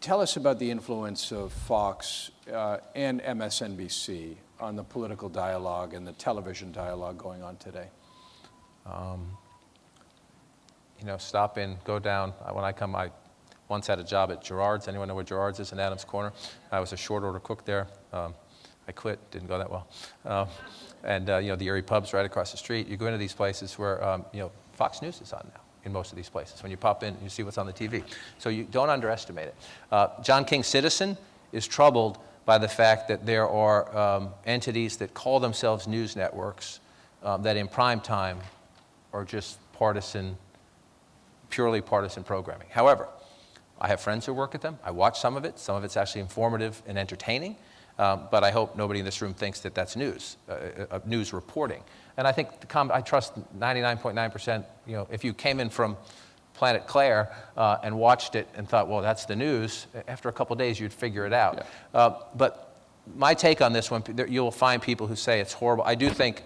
Tell us about the influence of Fox and MSNBC on the political dialogue and the television dialogue going on today. Stop in, go down. When I come, I once had a job at Gerard's. Anyone know where Gerard's is in Adams Corner? I was a short order cook there. I quit, didn't go that well. The Erie Pub's right across the street. You go into these places where, Fox News is on now. In most of these places. When you pop in, you see what's on the TV. So you don't underestimate it. John King Citizen is troubled by the fact that there are entities that call themselves news networks that in prime time are just purely partisan programming. However, I have friends who work at them. I watch some of it. Some of it's actually informative and entertaining. But I hope nobody in this room thinks that that's news reporting. And I think I trust 99.9%. If you came in from Planet Claire and watched it and thought, well, that's the news, after a couple of days, you'd figure it out. Yeah. But my take on this one, you'll find people who say it's horrible. I do think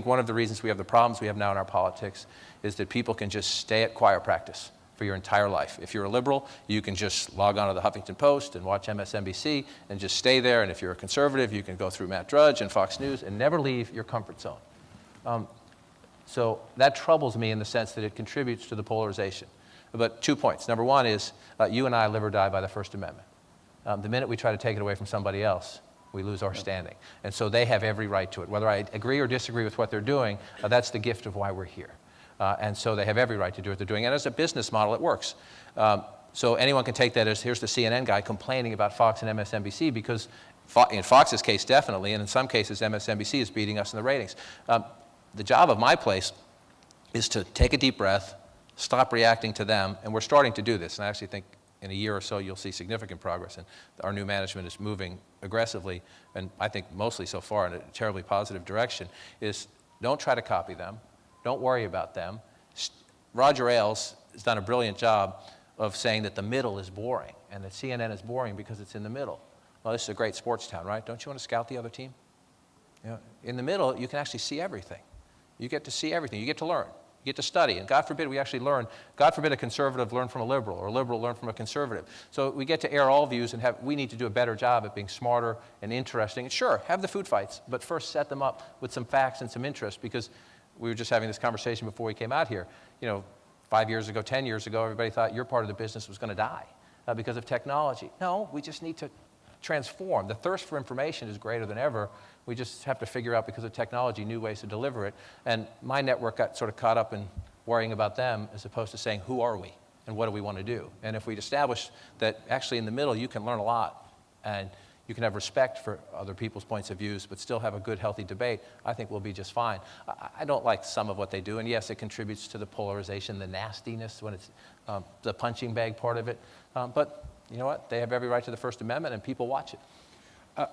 one of the reasons we have the problems we have now in our politics is that people can just stay at choir practice for your entire life. If you're a liberal, you can just log on to the Huffington Post and watch MSNBC and just stay there. And if you're a conservative, you can go through Matt Drudge and Fox News and never leave your comfort zone. So that troubles me in the sense that it contributes to the polarization. But 2 points. Number one is you and I live or die by the First Amendment. The minute we try to take it away from somebody else, we lose our standing. And so they have every right to it. Whether I agree or disagree with what they're doing, that's the gift of why we're here. And so they have every right to do what they're doing. And as a business model, it works. So anyone can take that as, here's the CNN guy complaining about Fox and MSNBC, because in Fox's case, definitely, and in some cases, MSNBC is beating us in the ratings. The job of my place is to take a deep breath, stop reacting to them, and we're starting to do this. And I actually think in a year or so, you'll see significant progress. And our new management is moving aggressively, and I think mostly so far in a terribly positive direction, is don't try to copy them. Don't worry about them. Roger Ailes has done a brilliant job of saying that the middle is boring and that CNN is boring because it's in the middle. Well, this is a great sports town, right? Don't you want to scout the other team? In the middle, you can actually see everything. You get to see everything. You get to learn. You get to study. And God forbid we actually learn. God forbid a conservative learn from a liberal, or a liberal learn from a conservative. So we get to air all views, and we need to do a better job at being smarter and interesting. And sure, have the food fights, but first set them up with some facts and some interest, because we were just having this conversation before we came out here. 5 years ago, 10 years ago, everybody thought your part of the business was going to die because of technology. No, we just need to transform. The thirst for information is greater than ever. We just have to figure out, because of technology, new ways to deliver it. And my network got sort of caught up in worrying about them as opposed to saying, who are we and what do we want to do? And if we'd establish that actually in the middle you can learn a lot and you can have respect for other people's points of views, but still have a good, healthy debate, I think we'll be just fine. I don't like some of what they do, and yes, it contributes to the polarization, the nastiness, when it's the punching bag part of it. But you know what? They have every right to the First Amendment, and people watch it.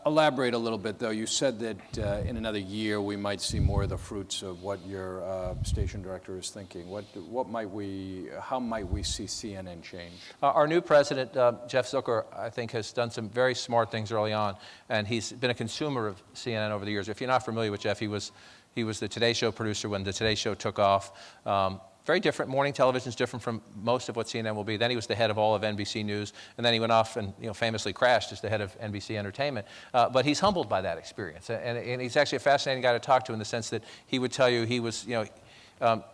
Elaborate a little bit, though. You said that in another year we might see more of the fruits of what your station director is thinking. How might we see CNN change? Our new president, Jeff Zucker, I think has done some very smart things early on, and he's been a consumer of CNN over the years. If you're not familiar with Jeff, he was the Today Show producer when the Today Show took off. Very different. Morning television is different from most of what CNN will be. Then he was the head of all of NBC News, and then he went off and famously crashed as the head of NBC Entertainment. But he's humbled by that experience, and he's actually a fascinating guy to talk to in the sense that he would tell you he was,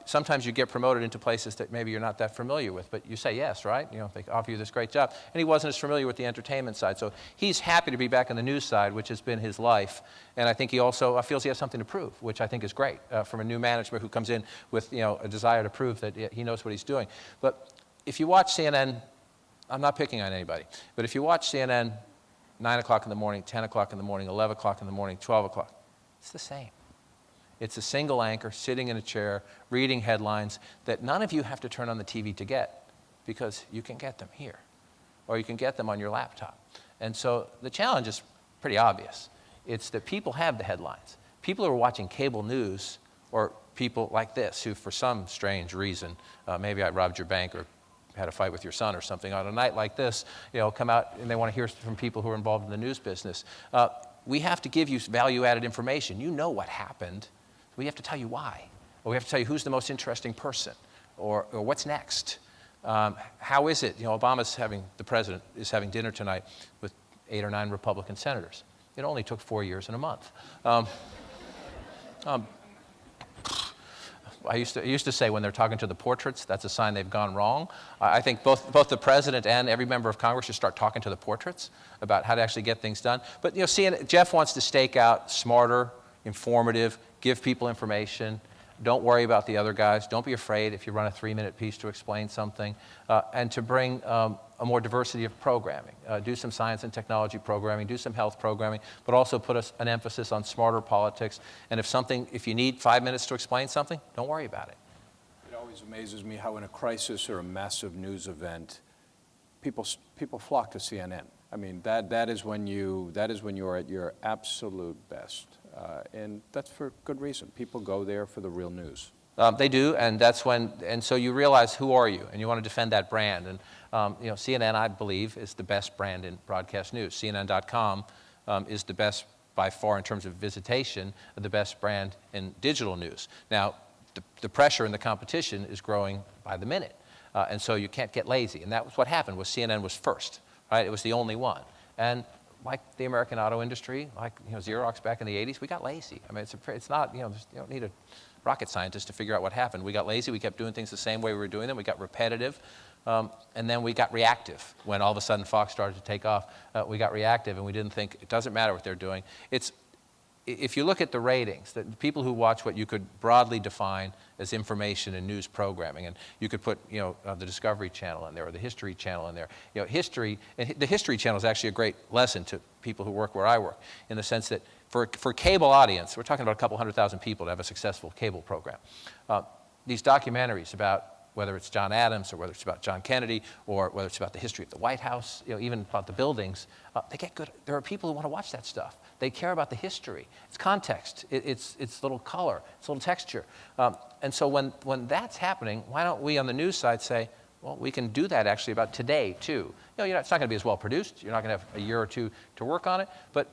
sometimes you get promoted into places that maybe you're not that familiar with, but you say yes, right? They offer you this great job. And he wasn't as familiar with the entertainment side. So he's happy to be back on the news side, which has been his life. And I think he also feels he has something to prove, which I think is great from a new management who comes in with a desire to prove that he knows what he's doing. But if you watch CNN, I'm not picking on anybody, but if you watch CNN 9 o'clock in the morning, 10 o'clock in the morning, 11 o'clock in the morning, 12 o'clock, it's the same. It's a single anchor sitting in a chair, reading headlines that none of you have to turn on the TV to get, because you can get them here, or you can get them on your laptop. And so the challenge is pretty obvious. It's that people have the headlines. People who are watching cable news, or people like this, who for some strange reason, maybe I robbed your bank or had a fight with your son or something, on a night like this, come out and they want to hear from people who are involved in the news business. We have to give you value-added information. You know what happened. We have to tell you why, or we have to tell you who's the most interesting person, or what's next. How is it? The president is having dinner tonight with 8 or 9 Republican senators. It only took 4 years and a month. I used to say when they're talking to the portraits, that's a sign they've gone wrong. I think both the president and every member of Congress should start talking to the portraits about how to actually get things done. But Jeff wants to stake out smarter, informative, give people information. Don't worry about the other guys. Don't be afraid if you run a 3-minute piece to explain something. And to bring a more diversity of programming. Do some science and technology programming, do some health programming, but also put an emphasis on smarter politics. And if you need 5 minutes to explain something, don't worry about it. It always amazes me how in a crisis or a massive news event, people flock to CNN. I mean, that is when you are at your absolute best. And that's for good reason. People go there for the real news. They do, and so you realize who are you, and you want to defend that brand. And CNN, I believe, is the best brand in broadcast news. CNN.com is the best by far in terms of visitation, the best brand in digital news. Now, the pressure and the competition is growing by the minute, and so you can't get lazy. And that was what happened. CNN was first, right? It was the only one, and like the American auto industry, like Xerox back in the 80s, we got lazy. I mean, it's not, you don't need a rocket scientist to figure out what happened. We got lazy, we kept doing things the same way we were doing them, we got repetitive, and then we got reactive. When all of a sudden Fox started to take off, we got reactive and we didn't think, it doesn't matter what they're doing. If you look at the ratings, the people who watch what you could broadly define as information and news programming, and you could put the Discovery Channel in there or the History Channel in there. The History Channel is actually a great lesson to people who work where I work, in the sense that for a cable audience, we're talking about a couple 100,000 people to have a successful cable program. These documentaries about whether it's John Adams or whether it's about John Kennedy or whether it's about the history of the White House, even about the buildings, they get good. There are people who want to watch that stuff. They care about the history. It's context. It's little color. It's little texture. And so when that's happening, why don't we on the news side say, well, we can do that actually about today too. It's not going to be as well produced. You're not going to have a year or two to work on it, but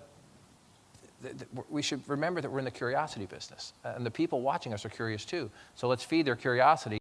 we should remember that we're in the curiosity business, and the people watching us are curious too. So let's feed their curiosity.